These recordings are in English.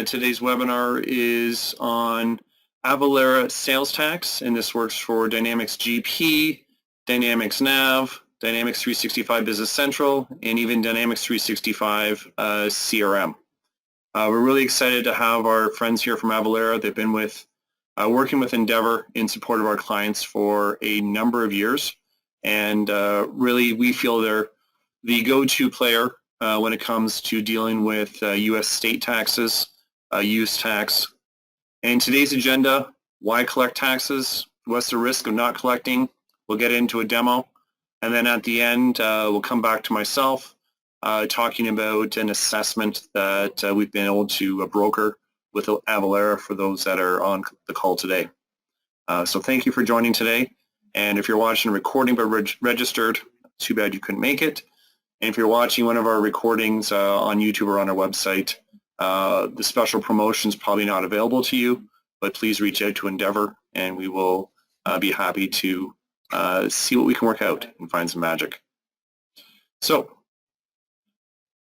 Today's webinar is on Avalara sales tax, and this works for Dynamics GP, Dynamics Nav, Dynamics 365 Business Central, and even Dynamics 365 CRM. We're really excited to have our friends here from Avalara. They've been working with Endeavor in support of our clients for a number of years, and really we feel they're the go-to player when it comes to dealing with U.S. state taxes, use tax. And today's agenda: why collect taxes? What's the risk of not collecting? We'll get into a demo, and then at the end we'll come back to myself talking about an assessment that we've been able to broker with Avalara for those that are on the call today. So thank you for joining today. And if you're watching a recording but registered, too bad you couldn't make it. And if you're watching one of our recordings on YouTube or on our website, the special promotion is probably not available to you, but please reach out to Endeavor and we will be happy to see what we can work out and find some magic. So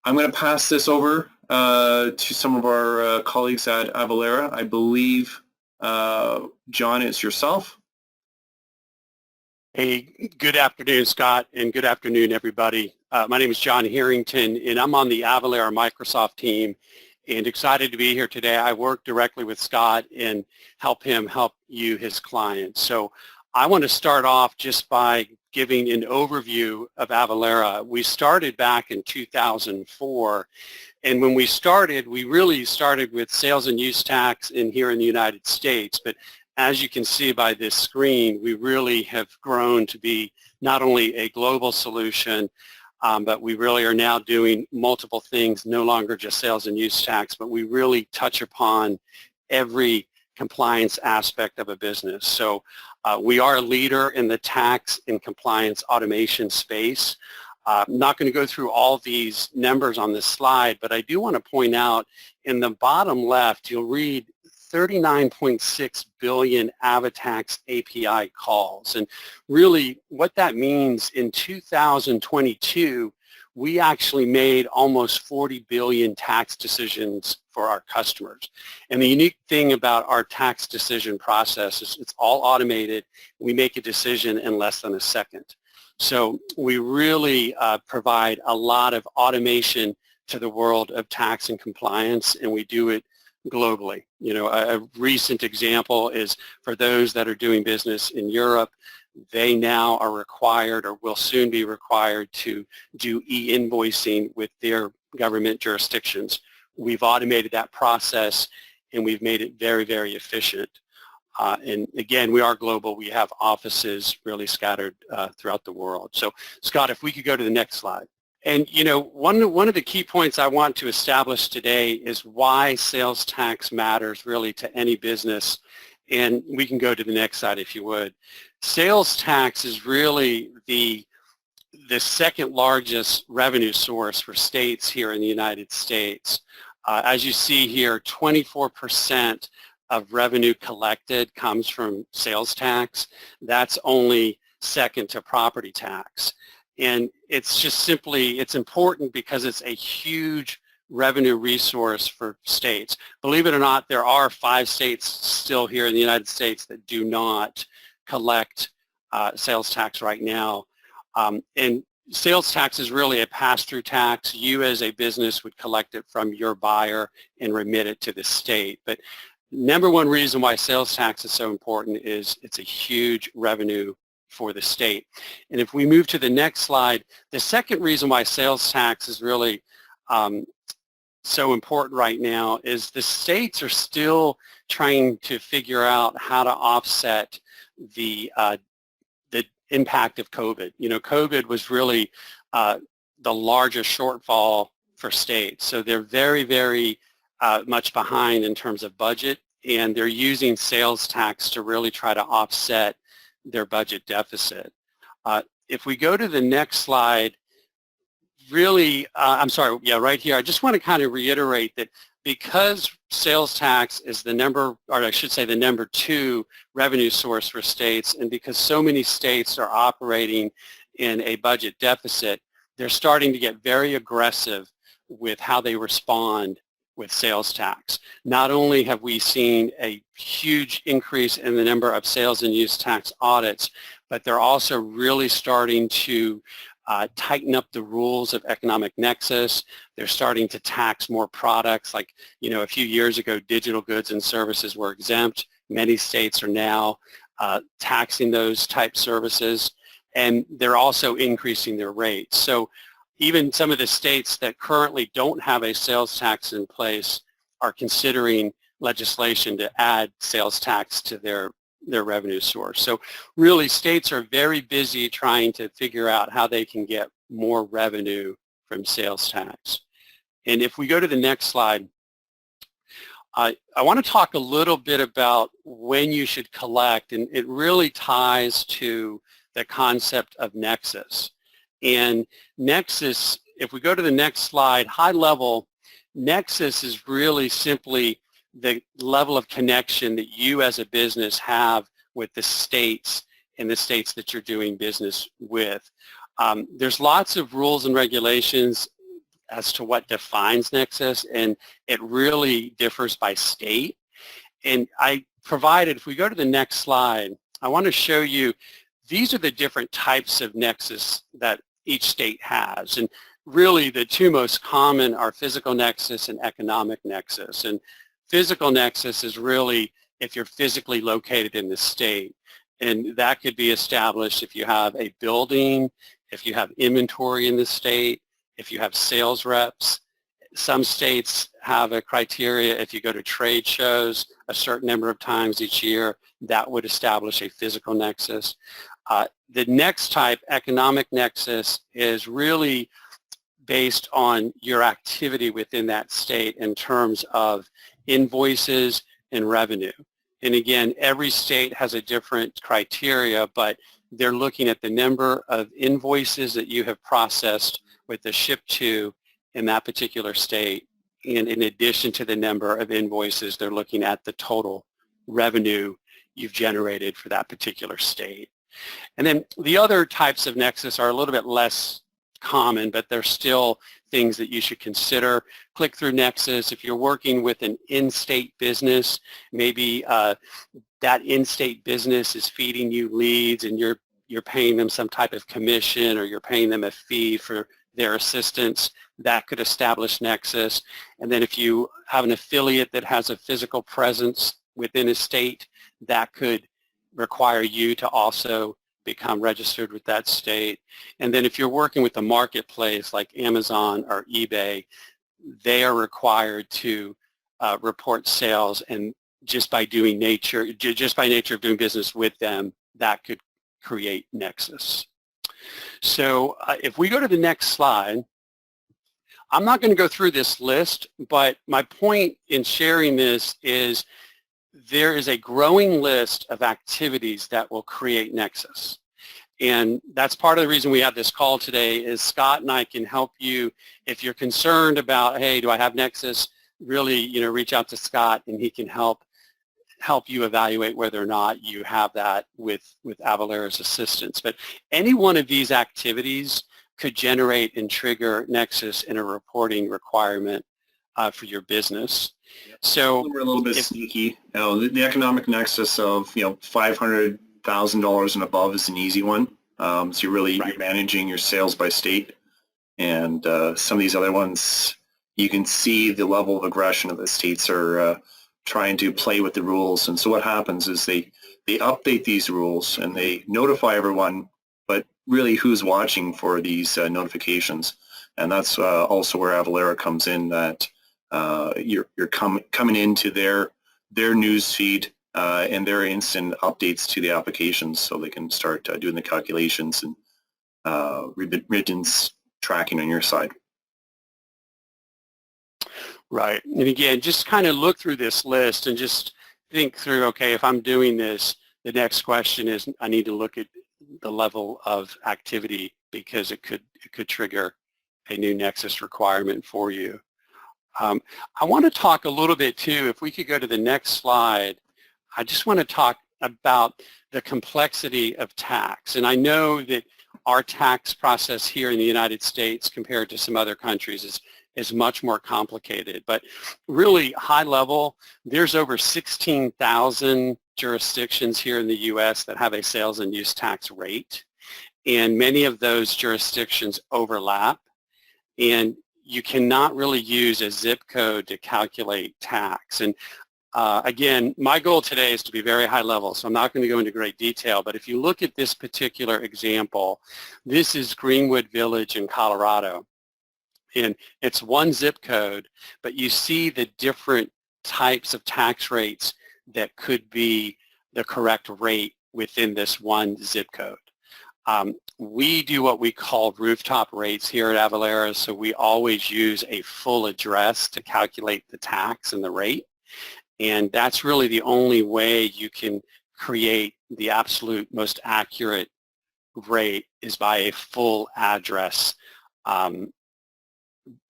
I'm going to pass this over to some of our colleagues at Avalara. I believe, John, it's yourself. Hey, good afternoon, Scott, and good afternoon, everybody. My name is John Harrington, and I'm on the Avalara Microsoft team, and excited to be here today. I work directly with Scott and help him help you, his clients. So I want to start off just by giving an overview of Avalara. We started back in 2004, and when we started, we really started with sales and use tax here in the United States, but as you can see by this screen, we really have grown to be not only a global solution, but we really are now doing multiple things, no longer just sales and use tax, but we really touch upon every compliance aspect of a business. So we are a leader in the tax and compliance automation space. I'm not going to go through all these numbers on this slide, but I do want to point out in the bottom left, you'll read 39.6 billion AvaTax API calls. And really what that means, in 2022, we actually made almost 40 billion tax decisions for our customers. And the unique thing about our tax decision process is it's all automated. We make a decision in less than a second. So we really provide a lot of automation to the world of tax and compliance, and we do it globally. You know, a recent example is for those that are doing business in Europe, they now are required or will soon be required to do e-invoicing with their government jurisdictions. We've automated that process and we've made it very, very efficient. And again, we are global. We have offices really scattered throughout the world. So Scott, if we could go to the next slide. And you know, one of the key points I want to establish today is why sales tax matters really to any business. And we can go to the next slide if you would. Sales tax is really the second largest revenue source for states here in the United States. As you see here, 24% of revenue collected comes from sales tax. That's only second to property tax. And it's just simply, it's important because it's a huge revenue resource for states. Believe it or not, there are 5 states still here in the United States that do not collect sales tax right now. And sales tax is really a pass-through tax. You as a business would collect it from your buyer and remit it to the state. But number one reason why sales tax is so important is it's a huge revenue for the state. And if we move to the next slide, the second reason why sales tax is really so important right now is the states are still trying to figure out how to offset the impact of COVID. You know, COVID was really the largest shortfall for states. So they're very, very much behind in terms of budget, and they're using sales tax to really try to offset their budget deficit. If we go to the next slide, really, I'm sorry, yeah, right here, I just want to kind of reiterate that because sales tax is the number, or I should say the number 2 revenue source for states, and because so many states are operating in a budget deficit, they're starting to get very aggressive with how they respond with sales tax. Not only have we seen a huge increase in the number of sales and use tax audits, but they're also really starting to tighten up the rules of economic nexus. They're starting to tax more products. Like, a few years ago, digital goods and services were exempt. Many states are now taxing those type services, and they're also increasing their rates. So even some of the states that currently don't have a sales tax in place are considering legislation to add sales tax to their revenue source. So really, states are very busy trying to figure out how they can get more revenue from sales tax. And if we go to the next slide, I want to talk a little bit about when you should collect, and it really ties to the concept of nexus. And nexus, if we go to the next slide, high level, nexus is really simply the level of connection that you as a business have with the states and the states that you're doing business with. There's lots of rules and regulations as to what defines nexus, and it really differs by state. And I provided, if we go to the next slide, I want to show you, these are the different types of nexus that each state has. And really the two most common are physical nexus and economic nexus. And physical nexus is really if you're physically located in the state. And that could be established if you have a building, if you have inventory in the state, if you have sales reps. Some states have a criteria if you go to trade shows a certain number of times each year, that would establish a physical nexus. The next type, economic nexus, is really based on your activity within that state in terms of invoices and revenue. And again, every state has a different criteria, but they're looking at the number of invoices that you have processed with the ship to in that particular state. And in addition to the number of invoices, they're looking at the total revenue you've generated for that particular state. And then the other types of nexus are a little bit less common, but they're still things that you should consider. Click-through nexus, if you're working with an in-state business, maybe that in-state business is feeding you leads and you're paying them some type of commission, or you're paying them a fee for their assistance, that could establish nexus. And then if you have an affiliate that has a physical presence within a state, that could require you to also become registered with that state. And then if you're working with a marketplace like Amazon or eBay, they are required to report sales, and just by nature of doing business with them, that could create nexus. So if we go to the next slide, I'm not going to go through this list, but my point in sharing this is there is a growing list of activities that will create nexus. And that's part of the reason we have this call today, is Scott and I can help you. If you're concerned about, hey, do I have nexus, really, reach out to Scott and he can help you evaluate whether or not you have that with Avalara's assistance. But any one of these activities could generate and trigger nexus in a reporting requirement for your business. Yep. So we're a little bit sneaky. The economic nexus of $500,000 and above is an easy one. So you're managing your sales by state, and some of these other ones, you can see the level of aggression of the states are trying to play with the rules. And so what happens is they update these rules and they notify everyone, but really who's watching for these notifications? And that's also where Avalara comes in, that you're coming into their news feed and their instant updates to the applications, so they can start doing the calculations and remittance tracking on your side. Right. And again, just kind of look through this list and just think through, okay, if I'm doing this, the next question is I need to look at the level of activity, because it could trigger a new nexus requirement for you. I want to talk a little bit too, if we could go to the next slide, I just want to talk about the complexity of tax. And I know that our tax process here in the United States compared to some other countries is is much more complicated. But really high level, there's over 16,000 jurisdictions here in the U.S. that have a sales and use tax rate, and many of those jurisdictions overlap, and you cannot really use a zip code to calculate tax. And again, my goal today is to be very high level, so I'm not going to go into great detail, but if you look at this particular example, this is Greenwood Village in Colorado, and it's one zip code, but you see the different types of tax rates that could be the correct rate within this one zip code. We do what we call rooftop rates here at Avalara, so we always use a full address to calculate the tax and the rate, and that's really the only way you can create the absolute most accurate rate is by a full address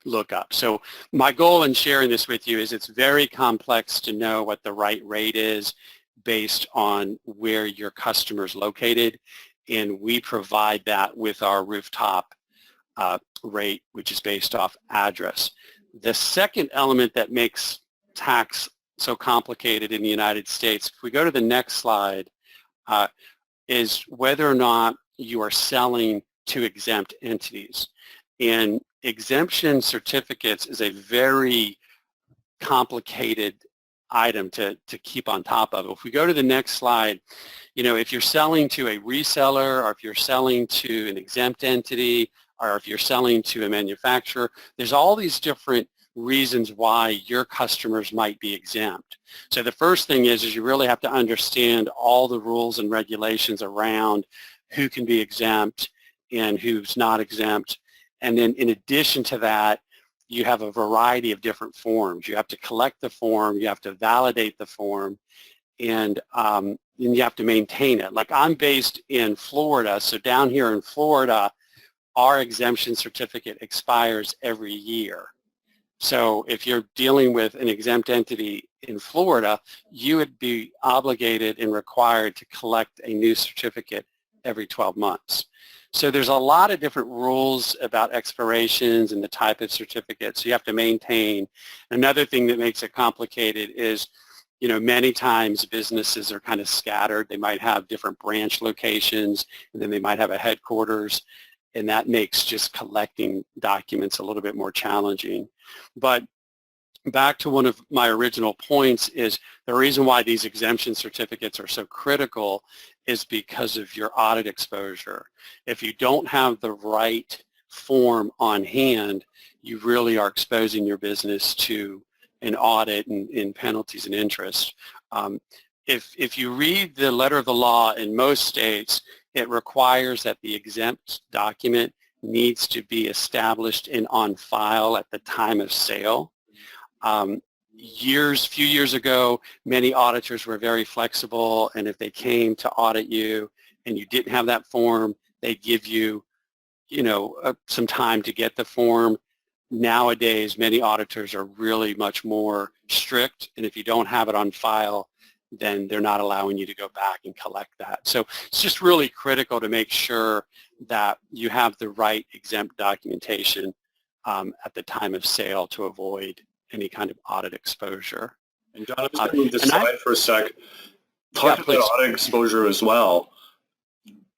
lookup. So my goal in sharing this with you is it's very complex to know what the right rate is based on where your customer is located, and we provide that with our rooftop rate, which is based off address. The second element that makes tax so complicated in the United States, if we go to the next slide, is whether or not you are selling to exempt entities. And exemption certificates is a very complicated item to keep on top of. If we go to the next slide, you know, if you're selling to a reseller, or if you're selling to an exempt entity, or if you're selling to a manufacturer, there's all these different reasons why your customers might be exempt. So the first thing is you really have to understand all the rules and regulations around who can be exempt and who's not exempt. And then in addition to that, you have a variety of different forms. You have to collect the form, you have to validate the form, and then you have to maintain it. Like, I'm based in Florida, so down here in Florida, our exemption certificate expires every year. So if you're dealing with an exempt entity in Florida, you would be obligated and required to collect a new certificate every 12 months. So there's a lot of different rules about expirations and the type of certificate, so you have to maintain. Another thing that makes it complicated is, you know, many times businesses are kind of scattered. They might have different branch locations, and then they might have a headquarters, and that makes just collecting documents a little bit more challenging. But back to one of my original points is the reason why these exemption certificates are so critical is because of your audit exposure. If you don't have the right form on hand, you really are exposing your business to an audit and penalties and interest. If you read the letter of the law in most states, it requires that the exempt document needs to be established and on file at the time of sale. Few years ago, many auditors were very flexible, and if they came to audit you and you didn't have that form, they'd give you, you know, some time to get the form. Nowadays, many auditors are really much more strict, and if you don't have it on file, then they're not allowing you to go back and collect that. So it's just really critical to make sure that you have the right exempt documentation at the time of sale to avoid any kind of audit exposure. And John, I'm just going to move this slide for a sec. Talk about audit exposure as well.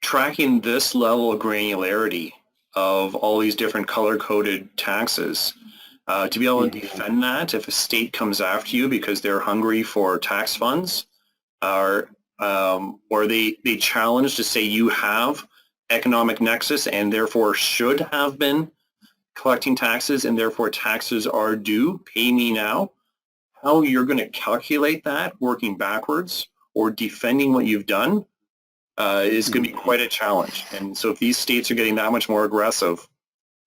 Tracking this level of granularity of all these different color-coded taxes, to be able to defend that if a state comes after you because they're hungry for tax funds, or they challenge to say you have economic nexus and therefore should have been collecting taxes and therefore taxes are due, pay me now. How you're going to calculate that working backwards or defending what you've done is going to be quite a challenge. And so if these states are getting that much more aggressive,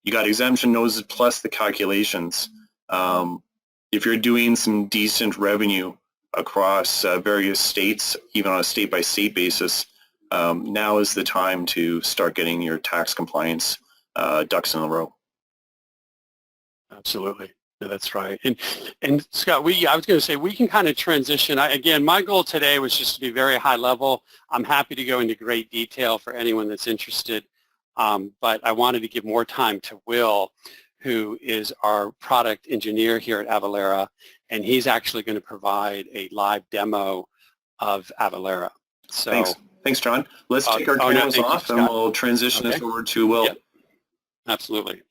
you got exemption notices plus the calculations. If you're doing some decent revenue across various states, even on a state-by-state basis, now is the time to start getting your tax compliance ducks in a row. Absolutely. No, that's right. And Scott, I was going to say we can kind of transition. Again, my goal today was just to be very high level. I'm happy to go into great detail for anyone that's interested, but I wanted to give more time to Will, who is our product engineer here at Avalara, and he's actually going to provide a live demo of Avalara. So, Thanks, John. Let's take our cameras off and we'll transition this over to Will. Yep. Absolutely.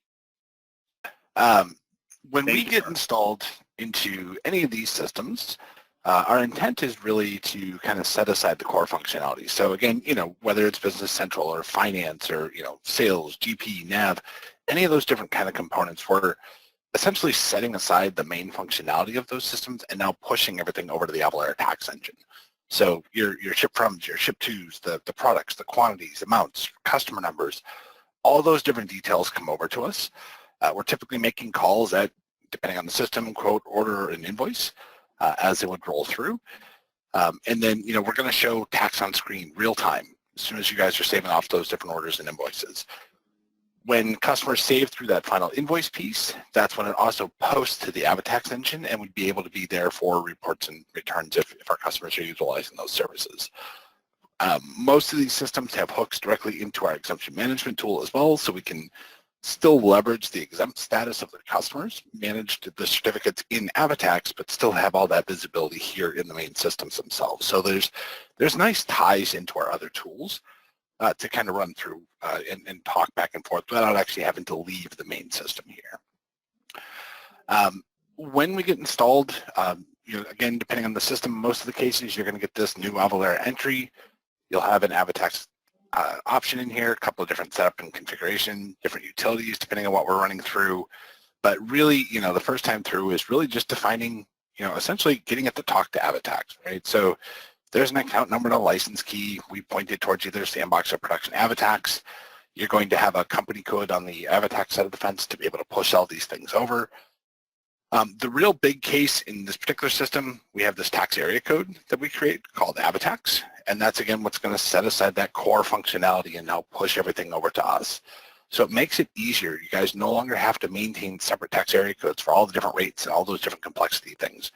When we get installed into any of these systems, our intent is really to kind of set aside the core functionality. So again, whether it's Business Central or Finance or, Sales, GP, Nav, any of those different kind of components, we're essentially setting aside the main functionality of those systems and now pushing everything over to the Avalara tax engine. So your ship froms, your ship tos, the products, the quantities, amounts, customer numbers, all those different details come over to us. We're typically making calls at, depending on the system, quote, order, and invoice as they would roll through. And then, we're going to show tax on screen real time as soon as you guys are saving off those different orders and invoices. When customers save through that final invoice piece, that's when it also posts to the AvaTax engine and would be able to be there for reports and returns if our customers are utilizing those services. Most of these systems have hooks directly into our exemption management tool as well, so we can still leverage the exempt status of their customers, manage the certificates in AvaTax, but still have all that visibility here in the main systems themselves. So there's nice ties into our other tools to kind of run through and talk back and forth without actually having to leave the main system here. When we get installed, again, depending on the system, most of the cases you're going to get this new Avalara entry. You'll have an AvaTax option in here, a couple of different setup and configuration, different utilities depending on what we're running through. But really, the first time through is really just defining, essentially getting it to talk to AvaTax, right? So there's an account number and a license key. We pointed towards either Sandbox or Production AvaTax. You're going to have a company code on the AvaTax side of the fence to be able to push all these things over. The real big case in this particular system, we have this tax area code that we create called AvaTax, and that's again what's going to set aside that core functionality and now push everything over to us. So it makes it easier. You guys no longer have to maintain separate tax area codes for all the different rates and all those different complexity things.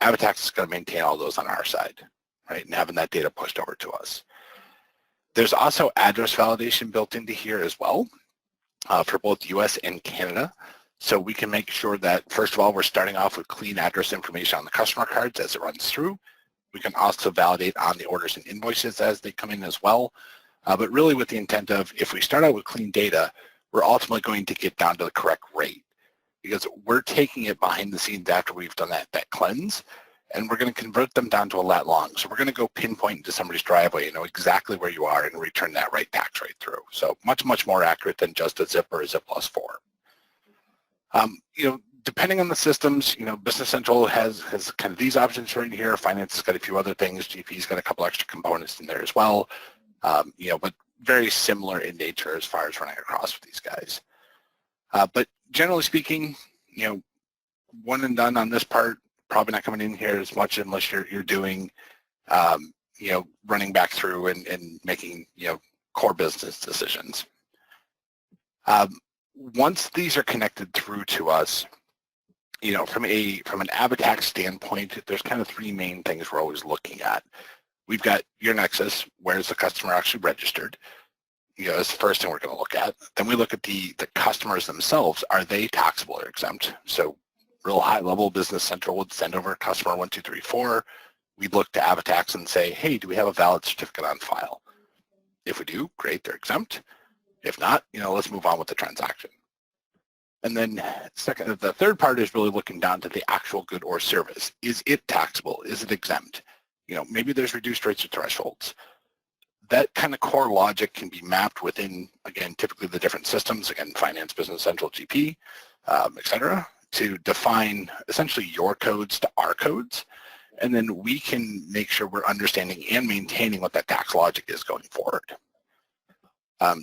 AvaTax is going to maintain all those on our side, right, and having that data pushed over to us. There's also address validation built into here as well for both US and Canada. So we can make sure that, first of all, we're starting off with clean address information on the customer cards as it runs through. We can also validate on the orders and invoices as they come in as well. But really with the intent of, if we start out with clean data, we're ultimately going to get down to the correct rate, because we're taking it behind the scenes after we've done that cleanse, and we're going to convert them down to a lat long. So we're going to go pinpoint into somebody's driveway, exactly where you are and return that right tax rate through. So much, much more accurate than just a zip or a zip plus 4. Depending on the systems, Business Central has kind of these options right here. Finance has got a few other things. GP's got a couple extra components in there as well. But very similar in nature as far as running across with these guys. But generally speaking, one and done on this part, probably not coming in here as much unless you're doing, running back through and making, core business decisions. Once these are connected through to us, from an AvaTax standpoint, there's kind of 3 main things we're always looking at. We've got your nexus, where's the customer actually registered? That's the first thing we're going to look at. Then we look at the customers themselves. Are they taxable or exempt? So real high level, Business Central would send over customer 1234. We'd look to AvaTax and say, hey, do we have a valid certificate on file? If we do, great, they're exempt. If not, let's move on with the transaction. And then the third part is really looking down to the actual good or service. Is it taxable? Is it exempt? Maybe there's reduced rates or thresholds. That kind of core logic can be mapped within, again, typically the different systems, again, Finance, Business Central, GP, et cetera, to define essentially your codes to our codes. And then we can make sure we're understanding and maintaining what that tax logic is going forward.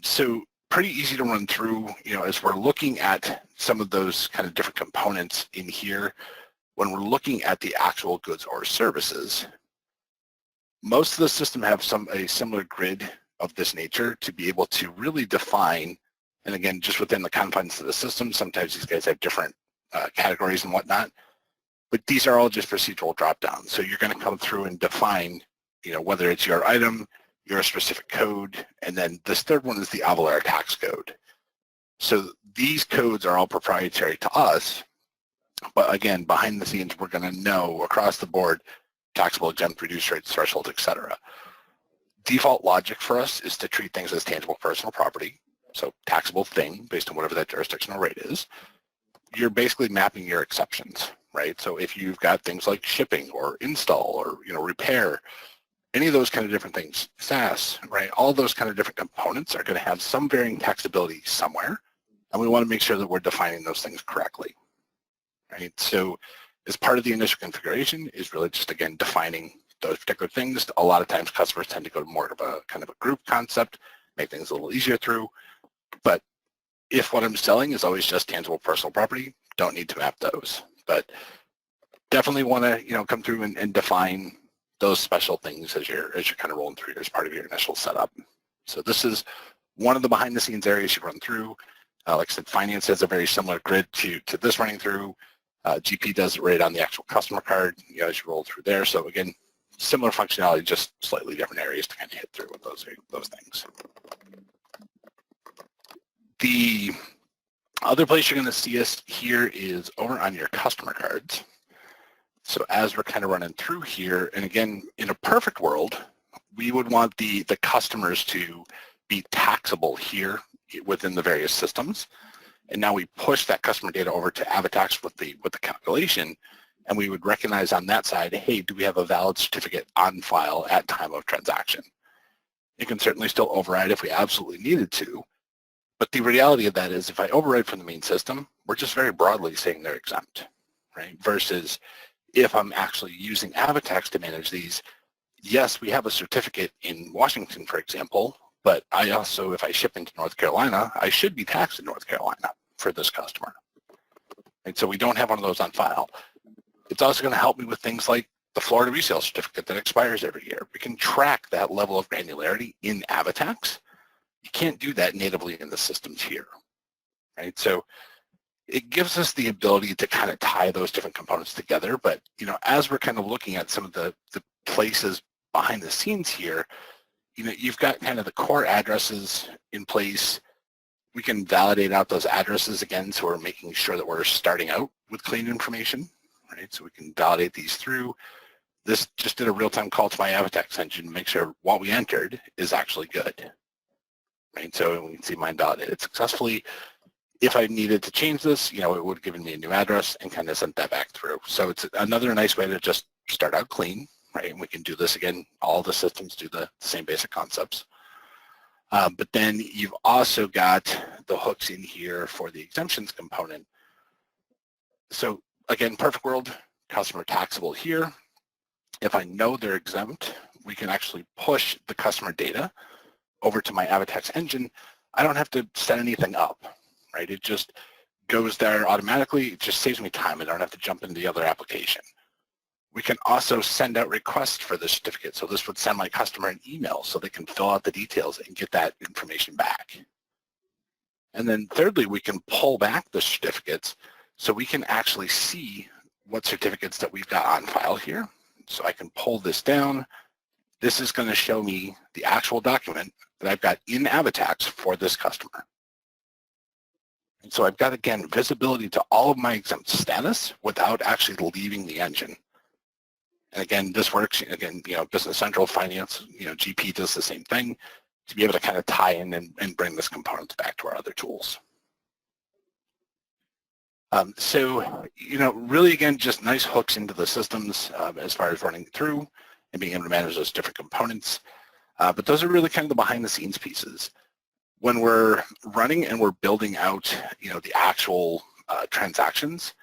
So pretty easy to run through, as we're looking at some of those kind of different components in here. When we're looking at the actual goods or services, most of the system have a similar grid of this nature to be able to really define, and again, just within the confines of the system, sometimes these guys have different categories and whatnot, but these are all just procedural drop-downs. So you're going to come through and define, whether it's your item, your specific code, and then this third one is the Avalara tax code. So these codes are all proprietary to us, but again, behind the scenes, we're going to know across the board taxable, exempt, reduced rates, thresholds, etc. Default logic for us is to treat things as tangible personal property, so taxable thing based on whatever that jurisdictional rate is. You're basically mapping your exceptions, right? So if you've got things like shipping or install or repair, any of those kind of different things, SaaS, right? All those kind of different components are going to have some varying taxability somewhere, and we want to make sure that we're defining those things correctly, right? So as part of the initial configuration is really just, again, defining those particular things. A lot of times customers tend to go to more of a kind of a group concept, make things a little easier through. But if what I'm selling is always just tangible personal property, don't need to map those. But definitely want to come through and define those special things as you're kind of rolling through as part of your initial setup. So this is one of the behind the scenes areas you run through. Like I said, finance has a very similar grid to this running through. GP does it right on the actual customer card, as you roll through there. So again, similar functionality, just slightly different areas to kind of hit through with those things. The other place you're going to see us here is over on your customer cards. So as we're kind of running through here, and again, in a perfect world, we would want the customers to be taxable here within the various systems. And now we push that customer data over to Avatax with the calculation, and we would recognize on that side, hey, do we have a valid certificate on file at time of transaction? It can certainly still override if we absolutely needed to, but the reality of that is if I override from the main system, we're just very broadly saying they're exempt, right? Versus if I'm actually using Avatax to manage these, yes, we have a certificate in Washington, for example, but I also, if I ship into North Carolina, I should be taxed in North Carolina for this customer. And so we don't have one of those on file. It's also going to help me with things like the Florida resale certificate that expires every year. We can track that level of granularity in Avatax. You can't do that natively in the systems here, right? So it gives us the ability to kind of tie those different components together. But, as we're kind of looking at some of the places behind the scenes here, you've got kind of the core addresses in place. We can validate out those addresses again, so we're making sure that we're starting out with clean information, right? So we can validate these through. This just did a real-time call to my Avatax engine to make sure what we entered is actually good, right? So we can see mine validated successfully. If I needed to change this, it would have given me a new address and kind of sent that back through. So it's another nice way to just start out clean, right? And we can do this again. All the systems do the same basic concepts. But then you've also got the hooks in here for the exemptions component. So again, perfect world, customer taxable here. If I know they're exempt, we can actually push the customer data over to my Avatax engine. I don't have to set anything up, right? It just goes there automatically. It just saves me time. I don't have to jump into the other application. We can also send out requests for the certificate. So this would send my customer an email so they can fill out the details and get that information back. And then thirdly, we can pull back the certificates so we can actually see what certificates that we've got on file here. So I can pull this down. This is going to show me the actual document that I've got in Avatax for this customer. And so I've got, again, visibility to all of my exempt status without actually leaving the engine. And again, this works, again, Business Central, Finance, GP does the same thing to be able to kind of tie in and bring this component back to our other tools. So, really, again, just nice hooks into the systems as far as running through and being able to manage those different components. But those are really kind of the behind the scenes pieces. When we're running and we're building out, the actual transactions,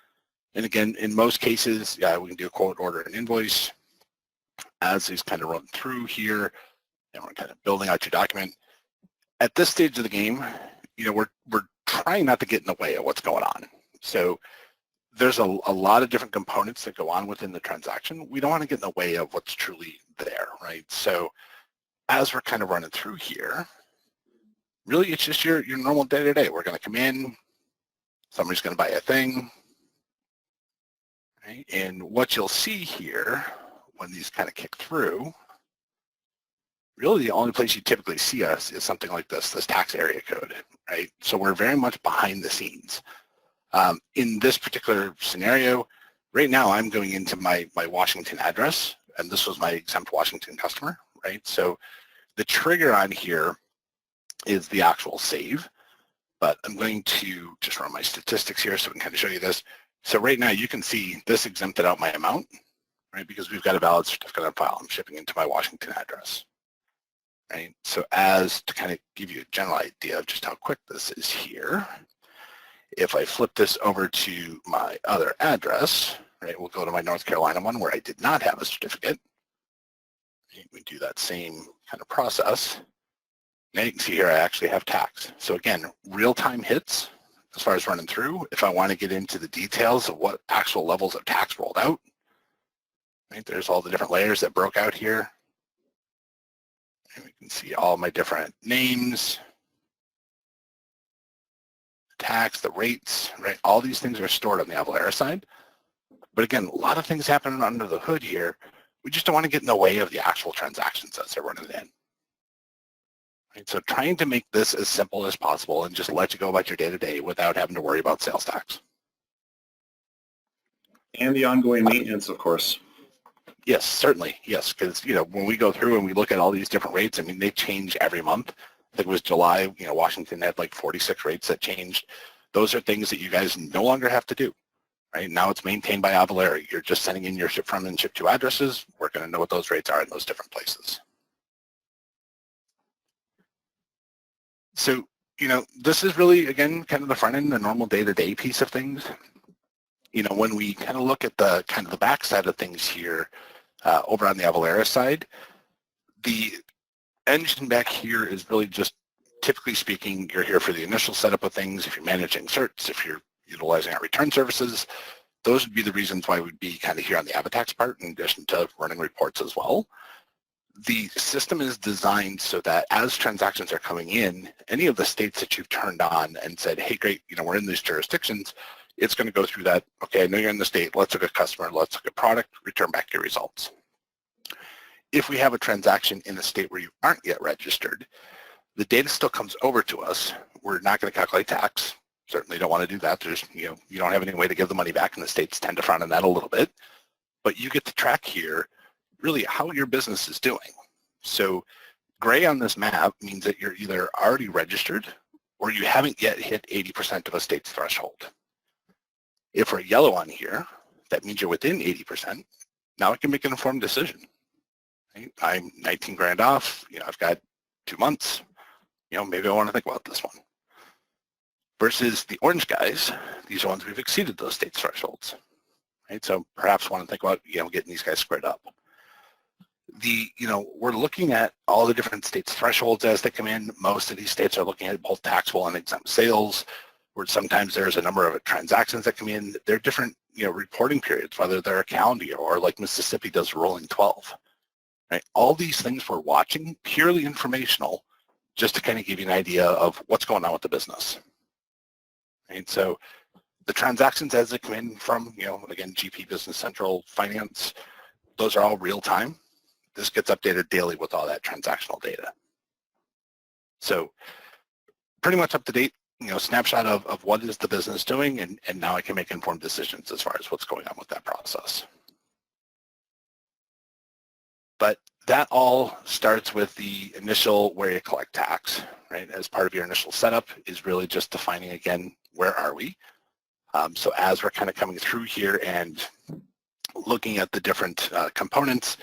and again, in most cases, we can do a quote, order, and invoice as these kind of run through here, and we're kind of building out your document. At this stage of the game, we're trying not to get in the way of what's going on. So there's a lot of different components that go on within the transaction. We don't want to get in the way of what's truly there, right? So as we're kind of running through here, really it's just your normal day-to-day. We're going to come in, somebody's going to buy a thing, right? And what you'll see here when these kind of kick through, really the only place you typically see us is something like this tax area code. right? So we're very much behind the scenes. In this particular scenario, right now I'm going into my Washington address, and this was my exempt Washington customer, right? So the trigger on here is the actual save, but I'm going to just run my statistics here so we can kind of show you this. So right now you can see this exempted out my amount, right? Because we've got a valid certificate on file. I'm shipping into my Washington address, right? So as to kind of give you a general idea of just how quick this is here, if I flip this over to my other address, right, we'll go to my North Carolina one where I did not have a certificate. We do that same kind of process. Now you can see here I actually have tax. So again, real-time hits as far as running through. If I want to get into the details of what actual levels of tax rolled out, right, there's all the different layers that broke out here. And we can see all my different names, tax, the rates, right? All these things are stored on the Avalara side. But again, a lot of things happening under the hood here. We just don't want to get in the way of the actual transactions as they're running in. Right? So trying to make this as simple as possible and just let you go about your day-to-day without having to worry about sales tax. And the ongoing maintenance, of course. Yes, certainly. Yes, because when we go through and we look at all these different rates, I mean, they change every month. I think it was July, Washington had like 46 rates that changed. Those are things that you guys no longer have to do, right? Now it's maintained by Avalara. You're just sending in your ship from and ship to addresses. We're going to know what those rates are in those different places. So, this is really, again, kind of the front end, the normal day-to-day piece of things. When we kind of look at the kind of the back side of things here, over on the Avalara side, the engine back here is really just, typically speaking, you're here for the initial setup of things. If you're managing certs, if you're utilizing our return services, those would be the reasons why we'd be kind of here on the AvaTax part in addition to running reports as well. The system is designed so that as transactions are coming in, any of the states that you've turned on and said, hey, great, we're in these jurisdictions, it's going to go through that, okay, I know you're in the state, let's look at customer, let's look at product, return back your results. If we have a transaction in a state where you aren't yet registered, the data still comes over to us. We're not going to calculate tax. Certainly don't want to do that. There's, you don't have any way to give the money back, and the states tend to frown on that a little bit. But you get to track here really how your business is doing. So gray on this map means that you're either already registered or you haven't yet hit 80% of a state's threshold. If we're yellow on here, that means you're within 80%. Now I can make an informed decision. Right? I'm 19 grand off. I've got 2 months. Maybe I want to think about this one. Versus the orange guys, these are ones we've exceeded those state's thresholds. Right? So perhaps want to think about getting these guys squared up. We're looking at all the different states' thresholds as they come in. Most of these states are looking at both taxable and exempt sales, where sometimes there's a number of transactions that come in. They're different, reporting periods, whether they're a calendar year or like Mississippi does rolling 12. Right? All these things we're watching, purely informational, just to kind of give you an idea of what's going on with the business. Right? So the transactions as they come in from, again, GP, Business Central, Finance, those are all real time. This gets updated daily with all that transactional data. So pretty much up to date, snapshot of what is the business doing, and now I can make informed decisions as far as what's going on with that process. But that all starts with the initial where you collect tax, right? As part of your initial setup is really just defining, again, where are we? So as we're kind of coming through here and looking at the different components,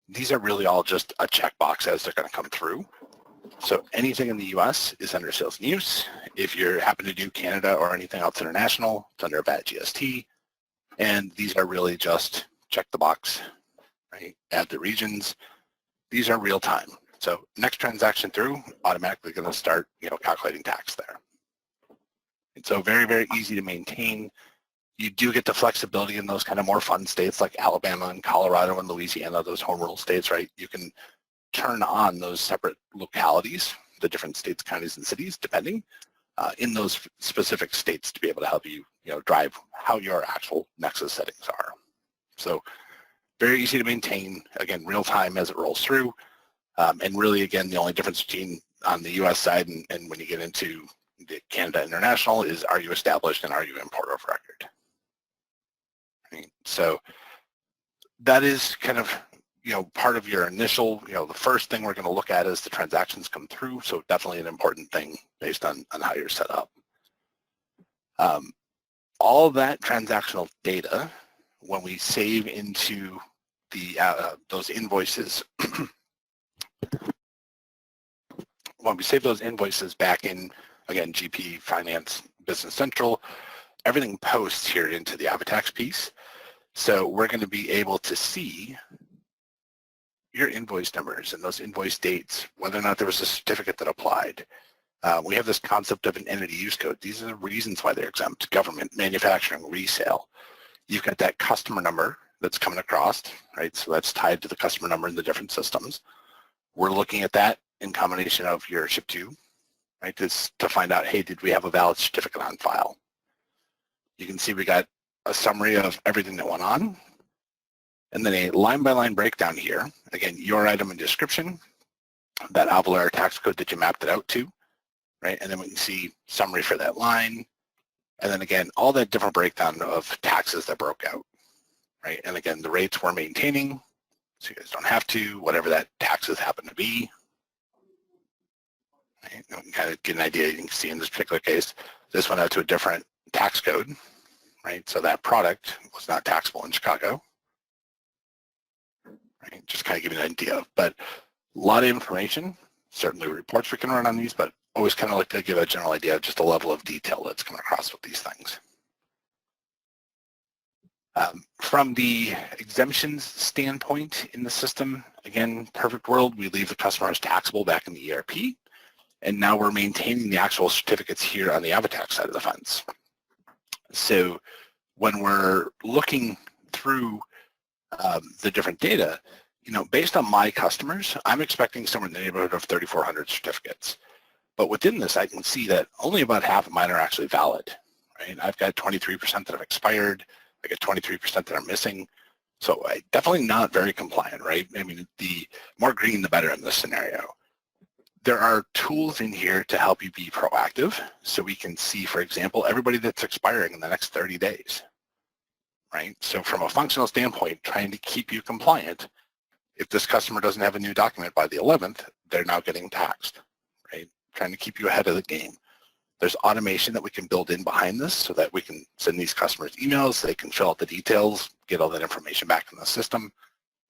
these are really all just a checkbox as they're going to come through. So anything in the U.S. is under sales and use. If you happen to do Canada or anything else international, it's under VAT GST. And these are really just check the box, right? Add the regions. These are real time. So next transaction through, automatically going to start, calculating tax there. And so very, very easy to maintain. You do get the flexibility in those kind of more fun states like Alabama and Colorado and Louisiana, those home rule states, right? You can turn on those separate localities, the different states, counties, and cities, depending, in those specific states to be able to help you, drive how your actual Nexus settings are. So very easy to maintain, again, real time as it rolls through. And really, again, the only difference between on the US side and when you get into, the Canada International is, are you established and are you importer of record? Right? So that is kind of, part of your initial, the first thing we're going to look at is the transactions come through. So definitely an important thing based on how you're set up. All that transactional data, when we save into the those invoices, when we save those invoices back in, again, GP, Finance, Business Central, everything posts here into the AvaTax piece. So we're going to be able to see your invoice numbers and those invoice dates, whether or not there was a certificate that applied. We have this concept of an entity use code. These are the reasons why they're exempt: government, manufacturing, resale. You've got that customer number that's coming across, right? So that's tied to the customer number in the different systems. We're looking at that in combination of your ship to, right? To find out, hey, did we have a valid certificate on file? You can see we got a summary of everything that went on, and then a line-by-line breakdown here. Again, your item and description, that Avalara tax code that you mapped it out to, right? And then we can see summary for that line, and then again, all that different breakdown of taxes that broke out, right? And again, the rates we're maintaining, so you guys don't have to, whatever that taxes happen to be. Right? You can kind of get an idea. You can see in this particular case, this went out to a different tax code, right? So that product was not taxable in Chicago, right? Just kind of give you an idea. But a lot of information, certainly reports we can run on these, but always kind of like to give a general idea of just a level of detail that's coming across with these things. From the exemptions standpoint in the system, again, perfect world, we leave the customer as taxable back in the ERP, and now we're maintaining the actual certificates here on the AvaTax side of the fence. So when we're looking through the different data, based on my customers, I'm expecting somewhere in the neighborhood of 3,400 certificates. But within this, I can see that only about half of mine are actually valid, right? I've got 23% that have expired. I got 23% that are missing. So definitely not very compliant, right? I mean, the more green, the better in this scenario. There are tools in here to help you be proactive. So we can see, for example, everybody that's expiring in the next 30 days, right? So from a functional standpoint, trying to keep you compliant, if this customer doesn't have a new document by the 11th, they're now getting taxed, right? Trying to keep you ahead of the game. There's automation that we can build in behind this so that we can send these customers emails, they can fill out the details, get all that information back in the system,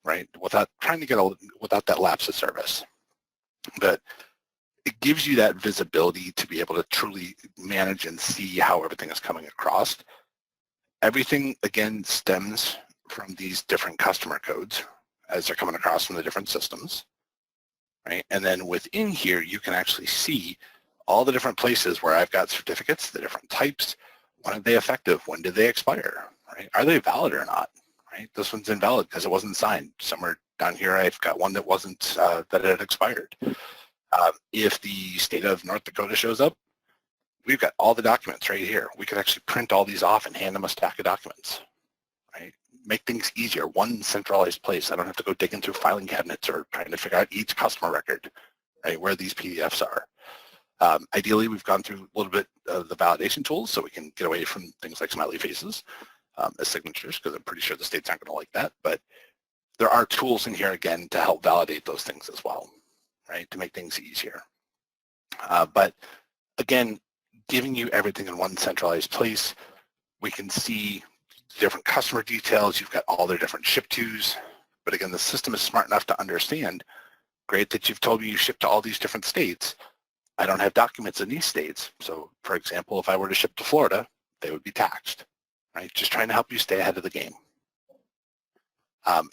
right? Without trying to get without that lapse of service. But it gives you that visibility to be able to truly manage and see how everything is coming across. Everything, again, stems from these different customer codes as they're coming across from the different systems, right? And then within here, you can actually see all the different places where I've got certificates, the different types, when are they effective, when did they expire, right? Are they valid or not, right? This one's invalid because it wasn't signed. Somewhere down here, I've got one that wasn't, that had expired. If the state of North Dakota shows up, we've got all the documents right here. We could actually print all these off and hand them a stack of documents, right? Make things easier, one centralized place. I don't have to go digging through filing cabinets or trying to figure out each customer record, right, where these PDFs are. Ideally, we've gone through a little bit of the validation tools so we can get away from things like smiley faces as signatures, because I'm pretty sure the states aren't going to like that. But there are tools in here, again, to help validate those things as well, right, to make things easier. But again, giving you everything in one centralized place, we can see different customer details. You've got all their different ship-tos. But again, the system is smart enough to understand, great that you've told me you ship to all these different states. I don't have documents in these states. So for example, if I were to ship to Florida, they would be taxed, right? Just trying to help you stay ahead of the game.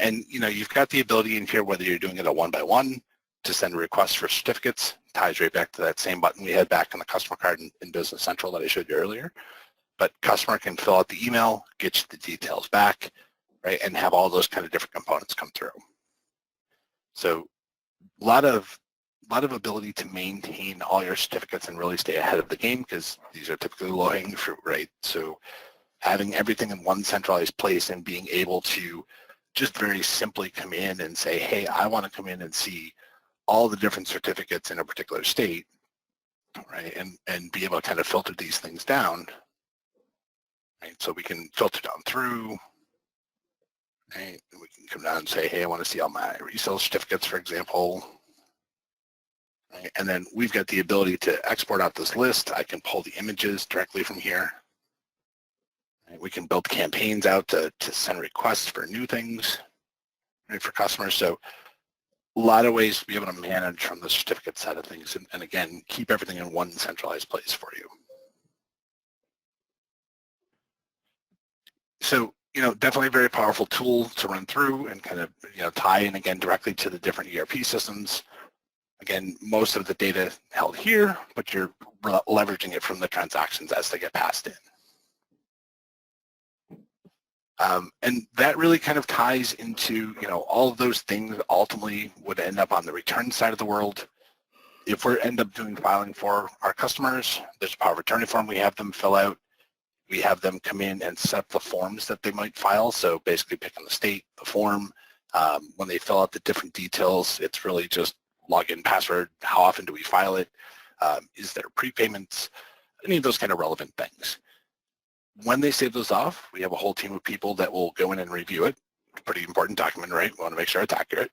And you've got the ability in here, whether you're doing it a one-by-one, to send requests for certificates, ties right back to that same button we had back in the customer card in Business Central that I showed you earlier. But customer can fill out the email, get you the details back, right, and have all those kind of different components come through. So a lot of ability to maintain all your certificates and really stay ahead of the game, because these are typically low-hanging fruit, right? So having everything in one centralized place and being able to just very simply come in and say, hey, I want to come in and see all the different certificates in a particular state, right? And be able to kind of filter these things down, right? So we can filter down through, right? And we can come down and say, hey, I want to see all my resale certificates, for example. Right? And then we've got the ability to export out this list. I can pull the images directly from here. Right? We can build campaigns out to send requests for new things, right, for customers. So a lot of ways to be able to manage from the certificate side of things, and again, keep everything in one centralized place for you. So, definitely a very powerful tool to run through and kind of, tie in again directly to the different ERP systems. Again, most of the data held here, but you're leveraging it from the transactions as they get passed in. And that really kind of ties into, all of those things ultimately would end up on the return side of the world. If we end up doing filing for our customers, there's a power of attorney form we have them fill out. We have them come in and set the forms that they might file. So basically picking the state, the form. When they fill out the different details, it's really just login, password, how often do we file it, is there prepayments, any of those kind of relevant things. When they save those off, we have a whole team of people that will go in and review it. Pretty important document, right? We want to make sure it's accurate.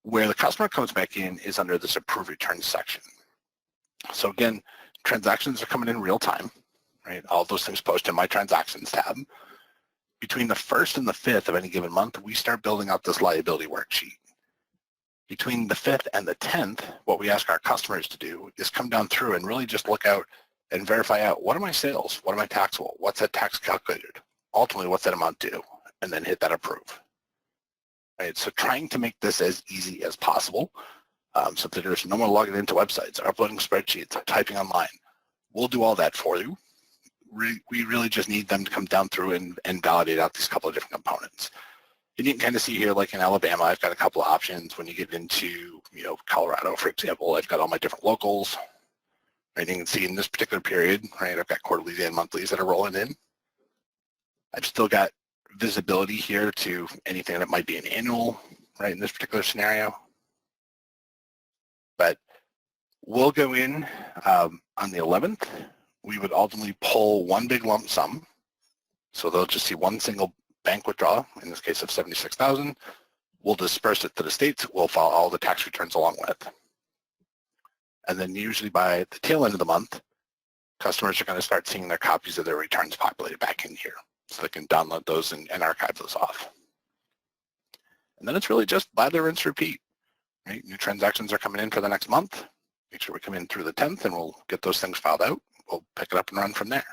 Where the customer comes back in is under this approve returns section. So again, transactions are coming in real time, right? All those things post in my transactions tab. Between the 1st and the 5th of any given month, we start building out this liability worksheet. Between the 5th and the 10th, what we ask our customers to do is come down through and really just look out and verify out, what are my sales? What am I taxable? What's that tax calculated? Ultimately, what's that amount due? And then hit that approve. Right? So trying to make this as easy as possible so that there's no more logging into websites, or uploading spreadsheets, or typing online. We'll do all that for you. We really just need them to come down through and validate out these couple of different components. And you can kind of see here, like in Alabama, I've got a couple of options. When you get into, Colorado, for example, I've got all my different locals. Right? You can see in this particular period, right, I've got quarterlies and monthlies that are rolling in. I've still got visibility here to anything that might be an annual, right, in this particular scenario. But we'll go in on the 11th. We would ultimately pull one big lump sum. So they'll just see one single bank withdrawal, in this case of $76,000. We'll disperse it to the states. We'll file all the tax returns along with. And then usually by the tail end of the month, customers are going to start seeing their copies of their returns populated back in here. So they can download those and archive those off. And then it's really just lather, rinse, repeat. Right? New transactions are coming in for the next month. Make sure we come in through the 10th and we'll get those things filed out. We'll pick it up and run from there.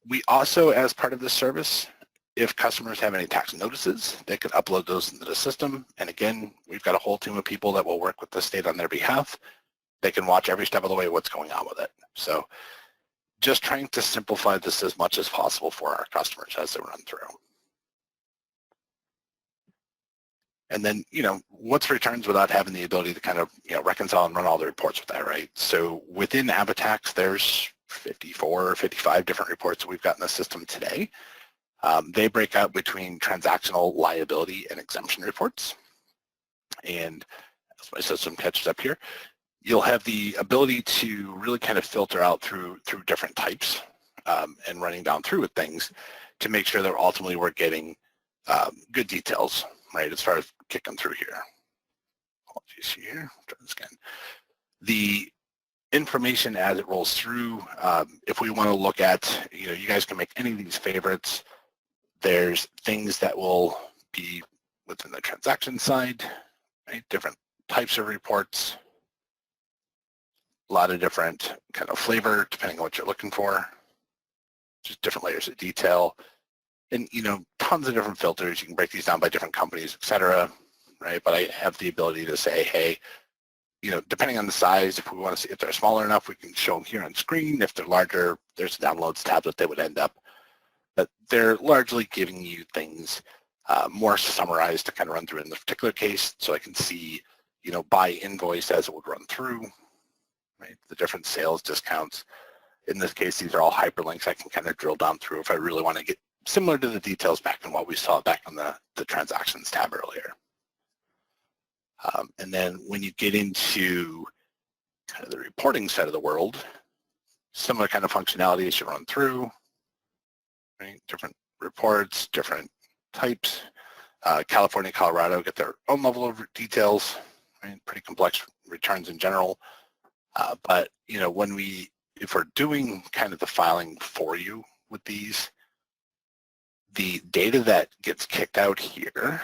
We also, as part of this service, if customers have any tax notices, they can upload those into the system. And again, we've got a whole team of people that will work with the state on their behalf. They can watch every step of the way what's going on with it. So just trying to simplify this as much as possible for our customers as they run through. And then, what's returns without having the ability to kind of, reconcile and run all the reports with that, right? So within AvaTax, there's 54 or 55 different reports that we've got in the system today. They break out between transactional liability and exemption reports. And as my system catches up here, you'll have the ability to really kind of filter out through different types and running down through with things to make sure that ultimately we're getting good details, right, as far as kicking through here. Apologies here, try this again. The information as it rolls through, if we want to look at, you guys can make any of these favorites. There's things that will be within the transaction side, right, different types of reports, a lot of different kind of flavor depending on what you're looking for, just different layers of detail. And, tons of different filters. You can break these down by different companies, et cetera, right? But I have the ability to say, hey, depending on the size, if we want to see if they're smaller enough, we can show them here on screen. If they're larger, there's a downloads tab that they would end up. But they're largely giving you things more summarized to kind of run through in this particular case. So I can see, by invoice as it would run through, right? The different sales discounts. In this case, these are all hyperlinks I can kind of drill down through if I really want to get similar to the details back in what we saw back on the transactions tab earlier. And then when you get into kind of the reporting side of the world, similar kind of functionality as you run through, right? Different reports, different types. California, Colorado get their own level of details, right? Pretty complex returns in general. But you know, if we're doing kind of the filing for you with these, the data that gets kicked out here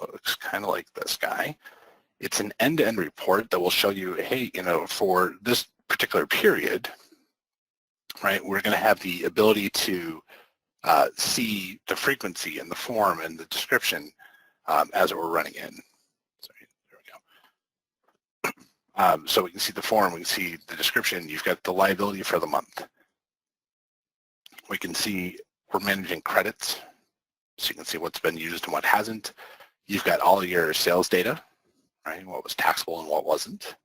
looks kind of like this guy. It's an end-to-end report that will show you, hey, you know, for this particular period, right, we're going to have the ability to see the frequency and the form and the description as we're running in. Sorry, there we go. So we can see the form, we can see the description, you've got the liability for the month. We can see we're managing credits, so you can see what's been used and what hasn't. You've got all your sales data, right, what was taxable and what wasn't.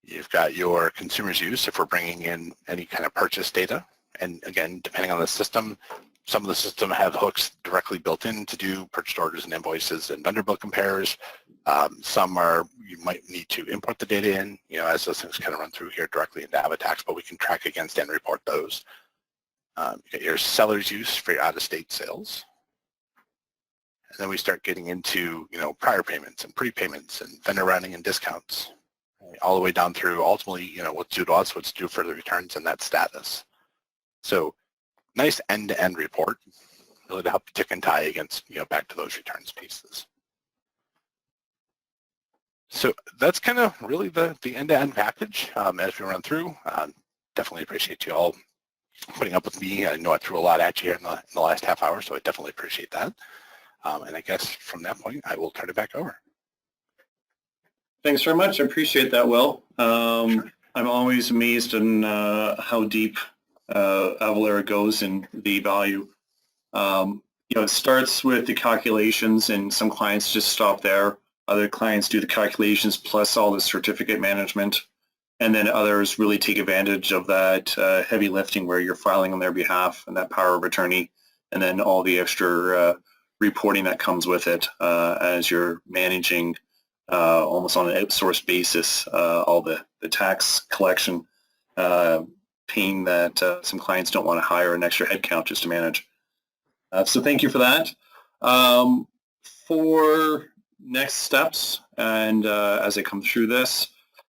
You've got your consumer's use if we're bringing in any kind of purchase data. And again, depending on the system, some of the system have hooks directly built in to do purchase orders and invoices and vendor bill compares. Some are, you might need to import the data in, you know, as those things kind of run through here directly into Avatax, but we can track against and report those. You get your seller's use for your out-of-state sales. And then we start getting into, you know, prior payments and prepayments and vendor routing and discounts, right, all the way down through ultimately, you know, what's due to us, what's due for the returns and that status. So nice end-to-end report, really to help you tick and tie against, you know, back to those returns pieces. So that's kind of really the end-to-end package as we run through. Definitely appreciate you all putting up with me. I know I threw a lot at you here in the last half hour, so I definitely appreciate that. And I guess from that point, I will turn it back over. Thanks very much. I appreciate that, Will. Sure. I'm always amazed in how deep Avalara goes in the value. You know, it starts with the calculations, and some clients just stop there. Other clients do the calculations plus all the certificate management, and then others really take advantage of that heavy lifting where you're filing on their behalf and that power of attorney, and then all the extra reporting that comes with it as you're managing almost on an outsourced basis all the tax collection pain that some clients don't want to hire an extra headcount just to manage. So thank you for that. For next steps, and as I come through this,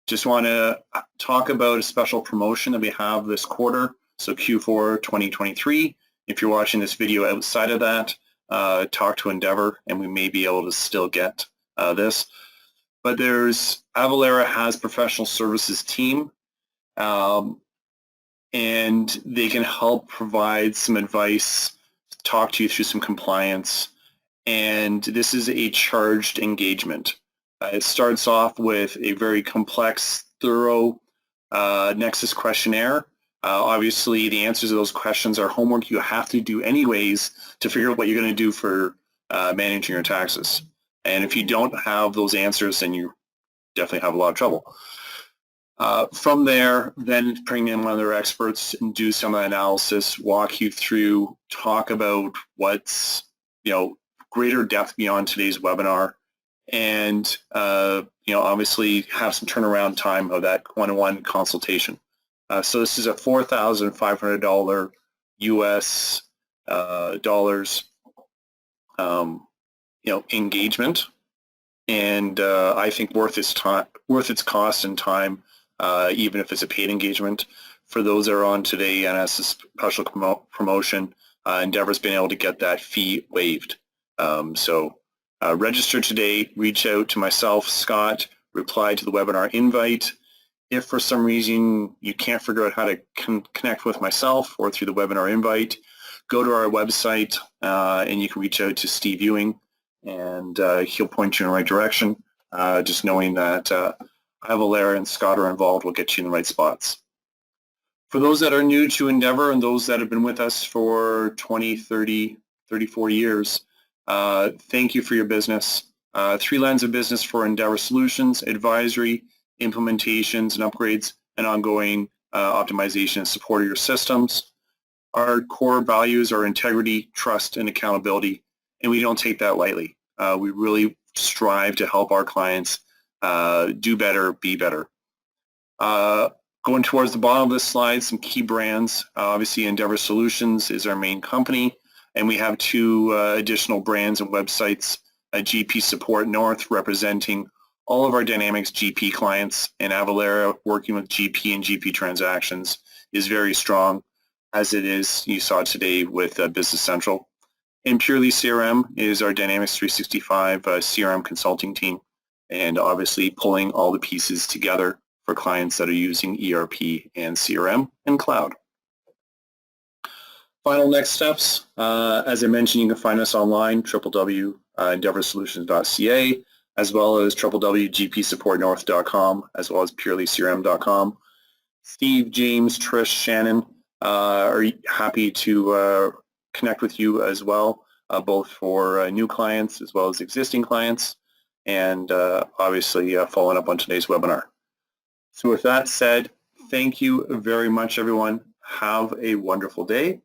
just want to talk about a special promotion that we have this quarter, so Q4 2023. If you're watching this video outside of that, talk to Endeavor, and we may be able to still get this. But Avalara has professional services team, and they can help provide some advice, talk to you through some compliance, and this is a charged engagement. It starts off with a very complex, thorough Nexus questionnaire. Obviously, the answers to those questions are homework you have to do anyways to figure out what you're going to do for managing your taxes. And if you don't have those answers, then you definitely have a lot of trouble. From there, then bring in one of their experts and do some of the analysis, walk you through, talk about what's, you know, greater depth beyond today's webinar, and obviously have some turnaround time of that one-on-one consultation. So this is a $4,500 US dollars engagement, and I think worth its cost and time, even if it's a paid engagement. For those that are on today and as a special promotion, Endeavor's been able to get that fee waived. So register today, reach out to myself, Scott, reply to the webinar invite. If for some reason you can't figure out how to connect with myself or through the webinar invite, go to our website and you can reach out to Steve Ewing, and he'll point you in the right direction. Just knowing that Avalara and Scott are involved will get you in the right spots. For those that are new to Endeavor and those that have been with us for 20, 30, 34 years, thank you for your business. Three lines of business for Endeavor Solutions: advisory, implementations and upgrades, and ongoing optimization and support of your systems. Our core values are integrity, trust, and accountability, and we don't take that lightly. We really strive to help our clients do better, be better. Going towards the bottom of this slide, some key brands. Obviously, Endeavor Solutions is our main company, and we have two additional brands and websites, GP Support North representing all of our Dynamics GP clients, and Avalara working with GP and GP transactions is very strong, as it is, you saw today with Business Central. And Purely CRM is our Dynamics 365 CRM consulting team, and obviously pulling all the pieces together for clients that are using ERP and CRM and cloud. Final next steps, as I mentioned, you can find us online, www.endeavorsolutions.ca, as well as www.gpsupportnorth.com, as well as purelycrm.com. Steve, James, Trish, Shannon are happy to connect with you as well, both for new clients as well as existing clients, and obviously following up on today's webinar. So with that said, thank you very much, everyone. Have a wonderful day,